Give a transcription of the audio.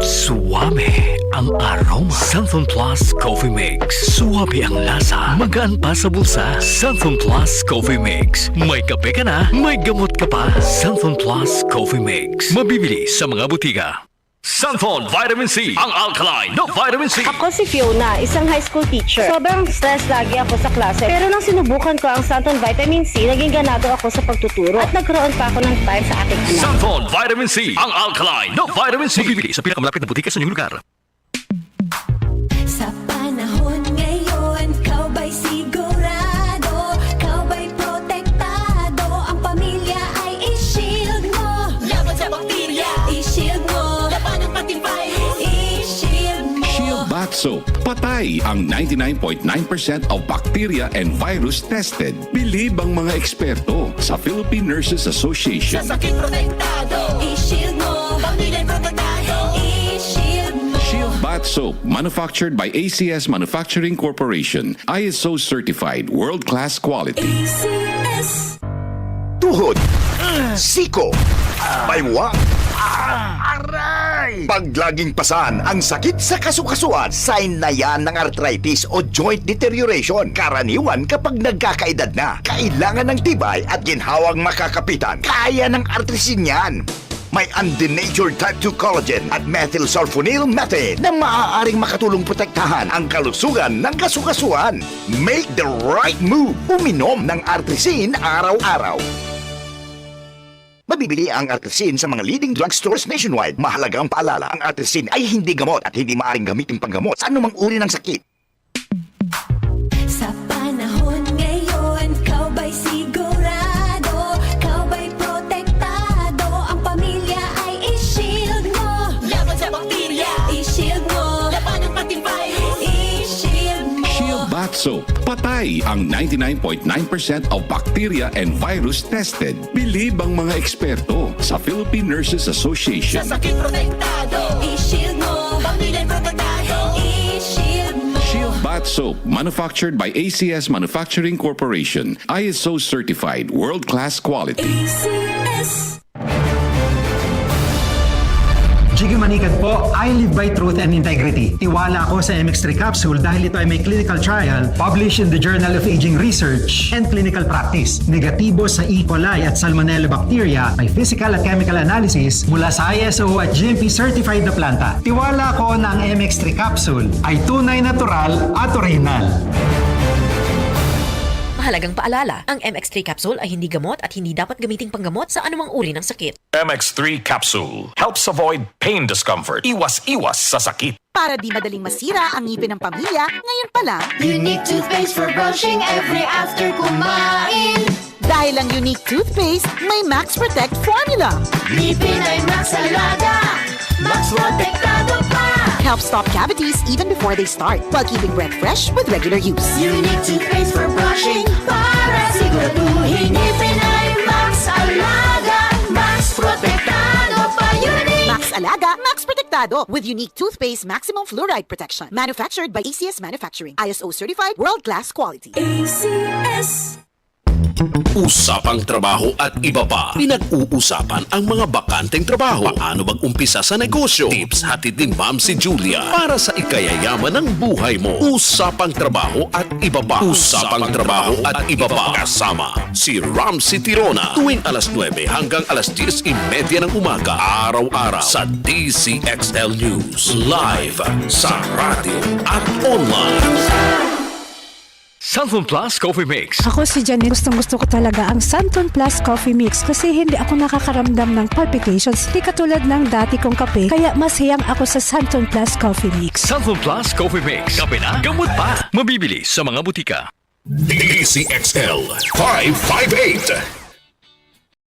Suwame ang aroma. Santhon Plus Coffee Mix. Suwabe ang lasa. Magaan pa sa bulsa. Santhon Plus Coffee Mix. May kape ka na, may gamot ka pa. Santhon Plus Coffee Mix. Mabibili sa mga butika. Santhon Vitamin C. Ang alkaline na vitamin C. Ako si Fiona, isang high school teacher. Sobrang stress lagi ako sa klase. Pero nang sinubukan ko ang Santhon Vitamin C, naging ganado ako sa pagtuturo. At nagkaroon pa ako ng time sa aking anak. Santhon Vitamin C. Ang alkaline na vitamin C. Mabibili sa pinakamalapit na butika sa inyong lugar. Sa panahon ngayon, kau ba'y sigurado? Kau ba'y protektado? Ang pamilya ay i-shield mo. Laban sa bakterya, i-shield mo. Laban ng pating virus, i-shield mo. Shield Bath Soap. Patay ang 99.9% of bacteria and virus tested. Bilib ang mga eksperto sa Philippine Nurses Association. Sa sakit protektado, i-shield mo. Pamilya protektado, i-shield mo. Shield Bath Soap, manufactured by ACS Manufacturing Corporation. ISO certified, world-class quality. ACS. Tuhod, siko, baywa, aray! Pag laging pasan ang sakit sa kasukasuan, sign na yan ng arthritis o joint deterioration. Karaniwan kapag nagkakaedad na, kailangan ng tibay at ginhawang makakapitan. Kaya ng artrisin yan. May undenatured type 2 collagen at methylsulfonyl methane na maaaring makatulong protektahan ang kalusugan ng kasukasuan. Make the right move. Uminom ng artrisin araw-araw. Mabibili ang artrisin sa mga leading drugstores nationwide. Mahalagang paalala, ang artrisin ay hindi gamot at hindi maaaring gamitin panggamot sa anumang uri ng sakit. Sa panahon ngayon, kau ba'y sigurado? Kau ba'y protektado? Ang pamilya ay i-shield mo. Laban sa bakterya, i-shield mo. Laban ng pating virus, i-shield mo. Shield Bath Soap. Patay ang 99.9% of bacteria and virus tested. Bilib ang mga eksperto sa Philippine Nurses Association. Sa sakit protektado, i-shield mo. Pamilya protektado, i-shield mo. Shield Bath Soap, manufactured by ACS Manufacturing Corporation. ISO certified, world-class quality. ACS. Jiggy Manikad po, I live by truth and integrity. Tiwala ako sa MX3 capsule dahil ito ay may clinical trial published in the Journal of Aging Research and Clinical Practice. Negatibo sa E. coli at Salmonella bacteria, may physical at chemical analysis mula sa ISO at GMP certified na planta. Tiwala ko na ang MX3 capsule ay tunay natural at original. Mahalagang paalala, ang MX3 capsule ay hindi gamot at hindi dapat gamiting panggamot sa anumang uri ng sakit. MX3 Capsule helps avoid pain discomfort. Iwas-iwas sa sakit. Para di madaling masira ang ngipin ng pamilya, ngayon pa lang, Unique toothpaste for brushing every after kumain. dahil ang unique toothpaste may Max Protect formula. Ngipin ay Max Alaga, Max Protektado pa. Helps stop cavities even before they start, while keeping breath fresh with regular use. Unique toothpaste for brushing para siguraduhin ngipin ay Max Alaga, Max Protektado pa. Unique. Max Alaga, Max Protectado with unique toothpaste maximum fluoride protection. Manufactured by ACS Manufacturing. ISO certified, world-class quality. ACS. Usapang trabaho at iba pa. Pinag-uusapan ang mga bakanteng trabaho. Paano mag-umpisa sa negosyo? Tips hatid ni Ma'am si Julia para sa ikayayaman ng buhay mo. Usapang trabaho at iba pa. Usapang trabaho at iba pa. Kasama si Ramsey Tirona tuwing alas 9 hanggang alas 10:30 ng umaga. Araw-araw sa DCXL News. Live sa radio at online. Santhon Plus Coffee Mix. Ako si Janet. Gustong-gusto ko talaga ang Santhon Plus Coffee Mix kasi hindi ako nakakaramdam ng palpitations. Hindi katulad ng dati kong kape. Kaya mas hiyang ako sa Santhon Plus Coffee Mix. Santhon Plus Coffee Mix. Kape na, gamot pa. Mabibili sa mga butika. DCXL 558